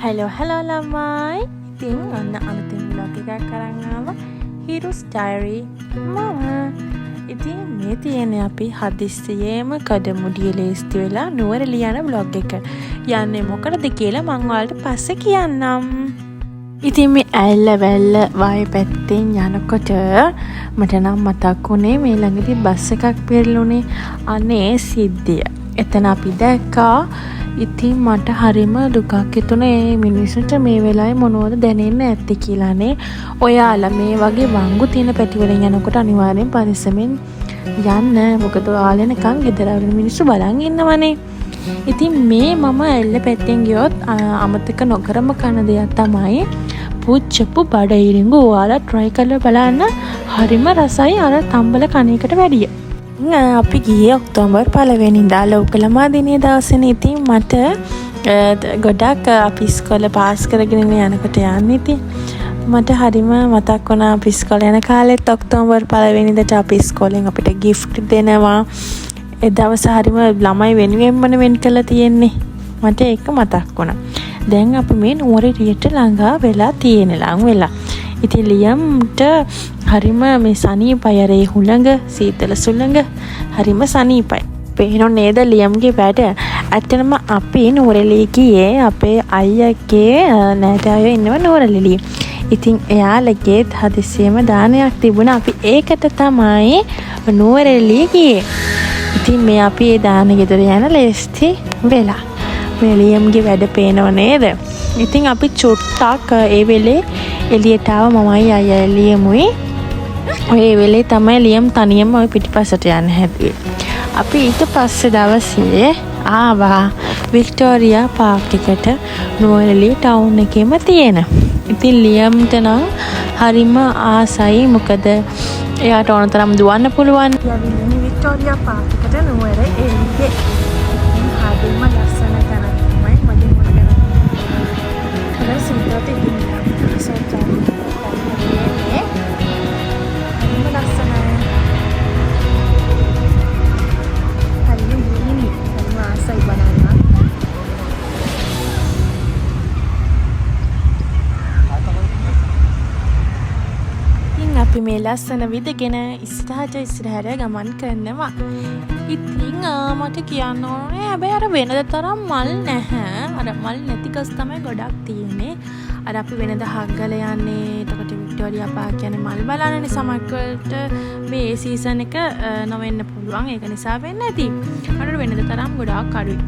Hello ළමයි. ඉතින් ඔන්න අලුතින් vlog එකක් අරන් ආවා. Heroes Diary මම. ඉතින් මේ තියෙන්නේ අපි හදිස්සියෙම කඩමුඩිය ලේස්ති වෙලා නුවරඑළිය යන vlog එක. යන්නේ මොකටද කියලා මම ඔයාලට පස්සේ කියන්නම්. ඉතින් මේ ඇල්ල වැල්ල වයි පැත්තෙන් යනකොට මට නම් මතක් වුණේ මේ ළඟදී බස් එකක් පෙරළුනේ. අනේ සිද්ධිය. එතන අපි දැක්කා. ඉතින් මට හරිම දුකක් හිතුණා මේ මිනිස්සුන්ට මේ වෙලාවේ මොනවද දැනෙන්නේ නැත්තේ කියලානේ. ඔයාලා මේ වගේ වංගු තියෙන පැති වලින් යනකොට අනිවාර්යෙන් පරිස්සමෙන් යන්න. මොකද ඔයාලා නිකන් ගෙදර වල මිනිස්සු බලන් ඉන්නවනේ. ඉතින් මේ මම ඇල්ල පැත්තෙන් ගියොත් අමතක නොකරම කන දෙයක් තමයි පුච්චපු බඩ ඉරිඟු. ඔයාලා try කරලා බලන්න. හරිම රසයි අර තම්බල කන එකට වැඩිය. අපි ගියේ ඔක්තෝබර් 1 වෙනිදා ලෝක ළමා දිනයේ දවසේනේ. ඉතින් මට ගොඩක් අපි ඉස්කෝලේ පාස් කරගෙන යනකොට යන්නේ. ඉතින් මට හරිම මතක් වුණා අපි ඉස්කෝලේ යන කාලෙත් ඔක්තෝබර් 1 වෙනිදාට අපි ඉස්කෝලෙන් අපිට gift දෙනවා. ඒ දවස හරිම ළමයි වෙනුවෙන්ම වෙන් කරලා තියෙන්නේ. මට ඒක මතක් වුණා. දැන් අපි මේ නුවරඑළියට ළඟා වෙලා තියෙන ලං වෙලා. ඉතින් ලියම්ට හරිම මේ සනීපයි හුළඟ සීතල සුළඟ හරිම සනීපයි. පේනෝ නේද ලියම්ගේ වැඩ. ඇත්තටම අපි නුවරඑළිය ගියේ අපේ අයියාගේ නෑදෑයෝ ඉන්නව නුවරඑළිය. ඉතින් එයාලගේ හදිසියෙම දානයක් තිබුණා. අපි ඒකට තමයි නුවරඑළිය ගියේ. ඉතින් මේ අපි ඒ දාන ගෙදර යන ලේස්ති වෙලා. මේ ලියම්ගේ වැඩ පේනව නේද? ඉතින් අපි චුට්ටක් ඒ වෙලේ එළියට ආව මමයි අයියා ලියමුයි. ඔය වෙලේ තමයි ලියම් තනියම ওই පිටිපස්සට යන්න හැදුවේ. අපි ඊට පස්සේ දවසේ ආවා වික්ටෝරියා පාක් එකට නුවරඑළිය ටවුන් එකේම තියෙන. ඉතින් ලියම්ට නම් හරිම ආසයි. මොකද එයාට ඕන තරම් දුවන්න පුළුවන්. යවින්නේ වික්ටෝරියා පාක් එකට නුවරඑළියේ. හරිම ලස්සන තැනක් තමයි මගේ මොන ගැන. හරි සින්දුවට ඉන්න සෝචාරි. අපි මේ ලස්සන විදගෙන ඉස්සරහට ගමන් කරනවා. ඉතින් මට කියන්න ඕනේ හැබැයි අර වෙනද තරම් මල් නැහැ. අර මල් නැති ගස් තමයි ගොඩක් තියෙන්නේ. අර අපි වෙනද හග්ගල යන්නේ. එතකොට වික්ටෝරියා පාක් යන්නේ මල් බලන්නනේ. සමහරවිට මේ සීසන් එක නොවෙන්න පුළුවන්. ඒක නිසා වෙන්නේ නැති. අර වෙනද තරම් ගොඩක් අඩුයි.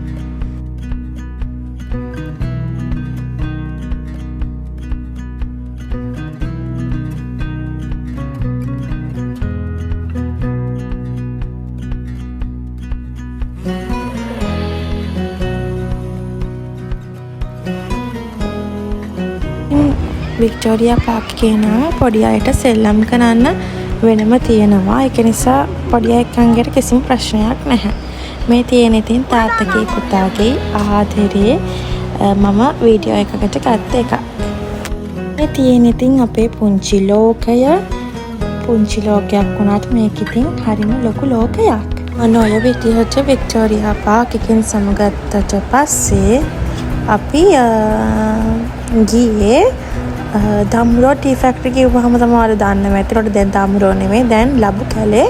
වික්ටෝරියා පාක් කියනවා පොඩි අයට සෙල්ලම් කරන්න වෙනම තියෙනවා. ඒක නිසා පොඩි අයෙක්ගෙට කිසිම ප්‍රශ්නයක් නැහැ. මේ තියෙන ඉතින් තාත්තගේ පුතාගේ ආදරේ මම වීඩියෝ එකකට ගත්ත එක. මේ තියෙන ඉතින් අපේ පුංචි ලෝකය. පුංචි ලෝකයක් වුණාට මේක ඉතින් හරිම ලොකු ලෝකයක්. අන්න ඔය විදිහට වික්ටෝරියා පාක් එකෙන් සමගත්තට පස්සේ අපි ගියේ දම්රෝ ටී ෆැක්ටරි කිව්වහම තමයි දන්නව ඇති. ඒකට දැන් දම්රෝ නෙමෙයි දැන් ලබු කැලේ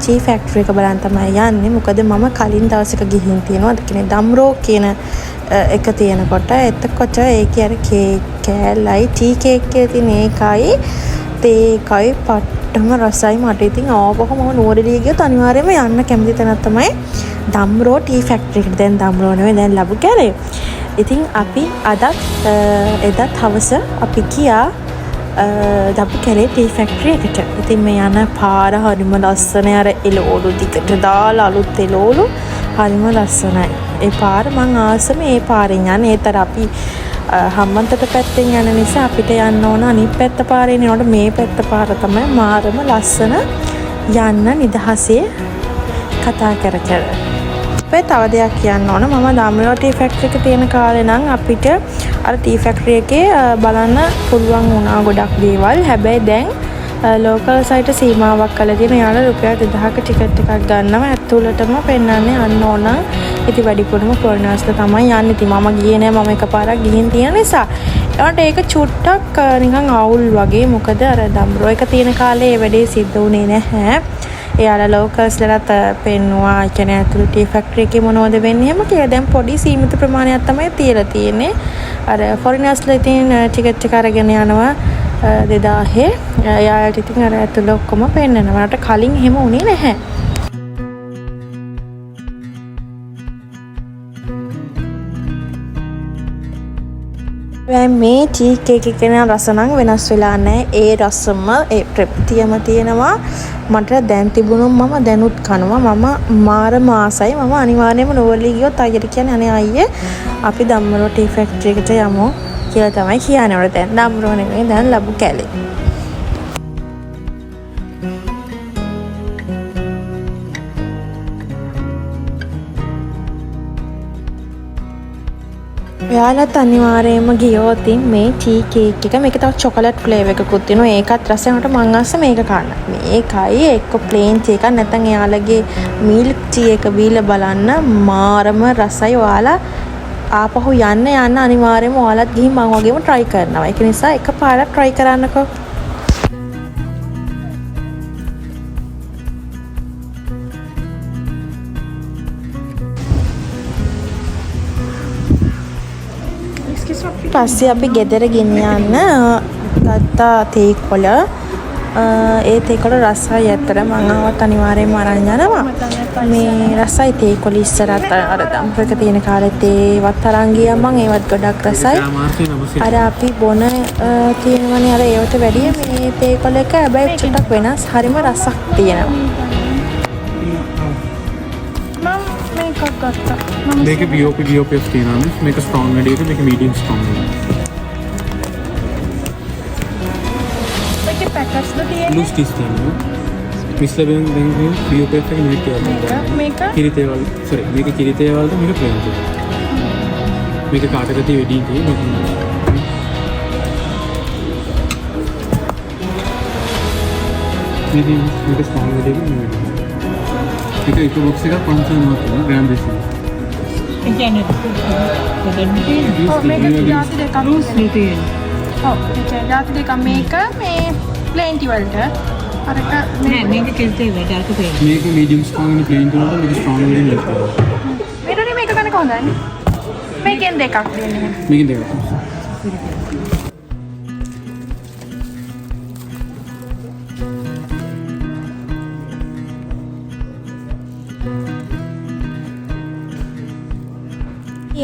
ටී ෆැක්ටරි එක බලන් තමයි යන්නේ. මොකද මම කලින් දවසක ගිහින් තියෙනවා. ඒ කියන්නේ දම්රෝ කියන එක තියෙනකොට එතකොට ඒකේ අර කේක් කෑල්ලයි ටී කේක් එකේ තියෙන ඒකයි තේකයි පට්ටම රසයි. මට ඉතින් ආවම මම නුවරඑළිය ගියොත් අනිවාර්යයෙන්ම යන්න කැමති තැනක් තමයි දම්රෝ ටී ෆැක්ටරි එක. දැන් දම්රෝ නෙමෙයි දැන් ලබු කැලේ. ඉතින් අපි එදත් හවස අපි ගියා ලබු කැලේ ටී ෆැක්ටරි එකට. ඉතින් මේ යන පාර හරිම ලස්සනයි. අර එළවලු දිගට දාලා අලුත් එළවලු හරිම ලස්සනයි. ඒ පාර මං ආසම ඒ පාරෙන් යන්නේ. ඒතර අපි හම්බන්තොට පැත්තෙන් යන නිසා අපිට යන්න ඕන අනිත් පැත්ත පාරේ නේනොට මේ පැත්ත පාර තමයි මාරම ලස්සන යන්න නිදහසේ කතා කර කර. තව දෙයක් කියන්න ඕන. මම දම්රෝ ටී ෆැක්ටරි එක තියෙන කාලේ නම් අපිට අර ටී ෆැක්ටරි එකේ බලන්න පුළුවන් වුණා ගොඩක් දේවල්. හැබැයි දැන් ලෝකල් සයිට සීමාවක් කළා තියෙන. යාළුවා රුපියල් 2000ක ටිකට් එකක් ගන්නවා. ඇතුළටම පෙන්නන්නේ අන්න ඕන ඉතින් වැඩිපුරම ෆොරිනර්ස්ලා තමයි යන්නේ. ඉතින් මම ගියේ නෑ, මම එකපාරක් ගිහින් තියෙන නිසා. ඒකට ඒක චුට්ටක් නිකන් අවුල් වගේ. මොකද අර දම්රෝ එක තියෙන කාලේ ඒ වැඩේ සිද්ධ වුණේ නැහැ. එයාලා ලෝකල්ස්ලට පෙන්නවා කියන්නේ ඇතුළේ ටී ෆැක්ටරි එකේ මොනවද වෙන්නේ එහෙම කියලා. දැන් පොඩි සීමිත ප්‍රමාණයක් තමයි තියලා තියෙන්නේ. අර ෆොරිනර්ස්ලා ඉතින් ටිකට් එක අරගෙන යනවා 2000. එයාලට ඉතින් අර ඇතුළේ ඔක්කොම පෙන්නනවා. මට කලින් එහෙම වුණේ නැහැ. මේ ටී කේක් එකේ රස නම් වෙනස් වෙලා නැහැ. ඒ රසම ඒ ප්‍රතියම තියෙනවා. මට දැන් තිබුණොත් මම දැනුත් කනවා. මම මාරම ආසයි. මම අනිවාර්යයෙන්ම නොවලී ගියොත් අයියට කියන්නේ අනේ අයියේ අපි දම්මරෝ ටී ෆැක්ටරි එකට යමු කියලා තමයි කියන්නේ. ඔය දැන් දම්මරෝ නෙමෙයි දැන් ලබු කැලේ. ඔයාලත් අනිවාර්යයෙන්ම ගියොත් මේ ටී කේක් එක මේක තව චොකලට් ෆ්ලේවර් එකකුත් තියෙනවා. ඒකත් රසයට මං අස්ස මේක කන්න. මේකයි එක්ක ප්ලේන් ටී එකක් නැත්නම් එයාලගේ මිල්ක් ටී එක බීලා බලන්න මාරම රසයි. ඔයාලා ආපහු යන්න අනිවාර්යයෙන්ම ඔයාලත් ගිහින් මං වගේම try කරනවා. ඒක නිසා එකපාරක් try කරන්නකෝ. පස්සේ අපි ගෙදර ගෙනියන්න ගත්තා තේකොළ. ඒ තේකොළ රසයි ඇත්තට මම ආවත් අනිවාර්යයෙන්ම අරන් යනවා. මේ රසයි තේකොළ ඉස්සරහට අර දම්පරක තියෙන කාලෙත් ඒවත් අරන් ගියා මම. ඒවත් ගොඩක් රසයි. අර අපි බොන තියෙනවනේ අර ඒවට වැඩිය මේ තේකොළ එක හැබැයි චුට්ටක් වෙනස්. හරිම රසක් තියෙනවා. මේක BOPS තියෙනවා. මේක ස්ට්‍රෝං වැඩි එක, මේක මීඩියම් ස්ට්‍රෝං. මේකේ පැකට්ස් ද තියෙන්නේ. ලූස් ටිස් තියෙනවා. මිස්ලෙබෙන් දැන් BOPS එක නෙවෙයි කියලා. මේක කිරිතේ වල. සෝරි මේක කිරිතේ වලද මේක ප්ලේන් තියෙනවා. මේක කාටකදී වැඩි තියෙන්නේ. මේක ස්ට්‍රෝං වැඩි එක නෙවෙයි. ඒක box එකක් 590 ග්‍රෑම් දෙකක්. ඒ කියන්නේ මේක જાති දෙකක් ලූස් නෙතියි. ඔව් ඒක જાති දෙකක් මේක මේ ප්ලේන් ටී වලට අරක නෑ මේක කෙල්තේ වැඩ අරක පේන. මේක මීඩියම් ස්ට්‍රෝං නේ ප්ලේන් ටී වලට මේක ස්ට්‍රෝං වෙන්නේ නැහැ. මේකනේ මේක ගන්න කොහොමද? මේකෙන් දෙකක් දෙන්නේ. මේකෙන් දෙකක්.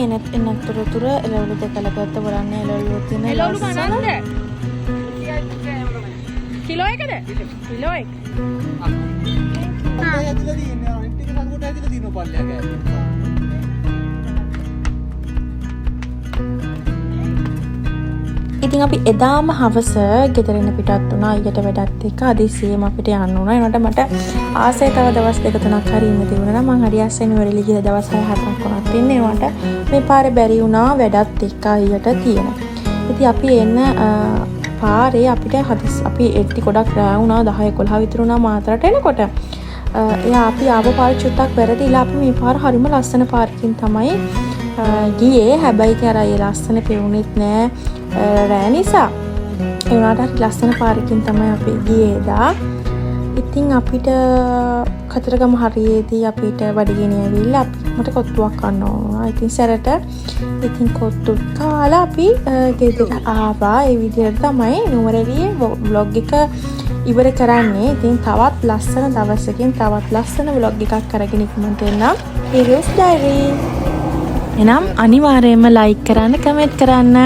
එනත් තොරතුර එළවලු දෙකල ගත්ත බලන්න එළවලු තියෙන එළවලු ගන්නද කිලෝ එකද කිලෝ එක ඇදලා තියෙනවා අනිත් එක සංගුට ඇදලා තියෙනවා පල්ලයක් ඉතින් අපි එදාම හවස ගෙදරින් පිටත් වුණා. ඊට වැඩත් එක්ක හදිසියෙම අපිට යන්න උනා. ඒනට මට ආසයි තව දවස් දෙක තුනක් හරි ඉන්න තිබුණා. මම හරි ආසෙන් වෙරළි ගිහ දවස් 6-7ක් වුණත් ඉන්නේ. ඒනට මේ පාරේ බැරි වුණා වැඩත් එක්ක ඊට තියෙන. ඉතින් අපි එන්න පාරේ අපිට අපි එට්ටි ගොඩක් රෑ වුණා 10-11 විතර වුණා මාතරට එනකොට. එයා අපි ආව පාර චුට්ටක් වැරදිලා අපි මේ පාර හරිම ලස්සන පාරකින් තමයි ගියේ. හැබැයි ඉතින් අර ඒ ලස්සන පෙවුනෙත් නෑ රෑ නිසා. ඒ වුණාට ලස්සන පාරකින් තමයි අපි ගියේ දා. ඉතින් අපිට කතරගම හරියේදී අපිට බඩගිනි ඇවිල්ලා මට කොත්තුවක් කන්න ඕන. ඉතින් සැරට ඉතින් කොත්තු කාලා අපි ගෙදර ආවා. ඒ විදිහට තමයි නුවරඑළියේ vlog එක ඉවර කරන්නේ. ඉතින් තවත් ලස්සන දවසකින් තවත් ලස්සන vlog එකක් අරගෙන ඉක්මනට එන්නම්. Heroes Diary. එනම් අනිවාර්යයෙන්ම like කරන්න, comment කරන්න,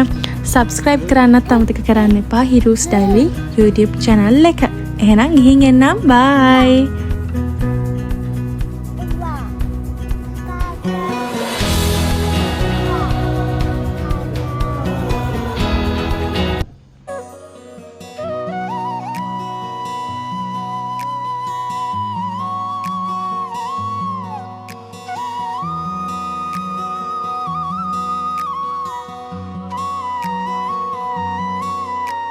subscribe කරන්නත් අමතක කරන්න එපා Heroes Diary YouTube channel එක. එහෙනම් ගිහින් එන්නම්. bye.